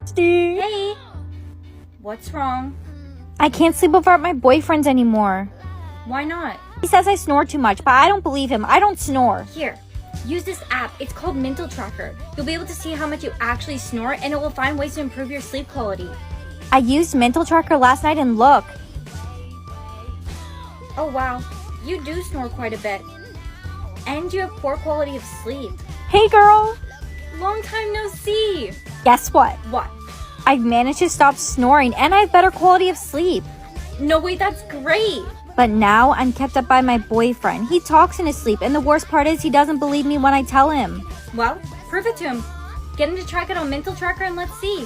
Steve. Hey! What's wrong? I can't sleep over at my boyfriend's anymore. Why not? He says I snore too much, but I don't believe him. I don't snore. Here, use this app. It's called Mental Tracker. You'll be able to see how much you actually snore, and it will find ways to improve your sleep quality. I used Mental Tracker last night and look. Oh wow, you do snore quite a bit. And you have poor quality of sleep. Hey girl! Long time no see! Guess what? What? I've managed to stop snoring and I have better quality of sleep. No way, that's great! But now I'm kept up by my boyfriend. He talks in his sleep, and the worst part is he doesn't believe me when I tell him. Well, prove it to him. Get him to track it on Mental Tracker and let's see.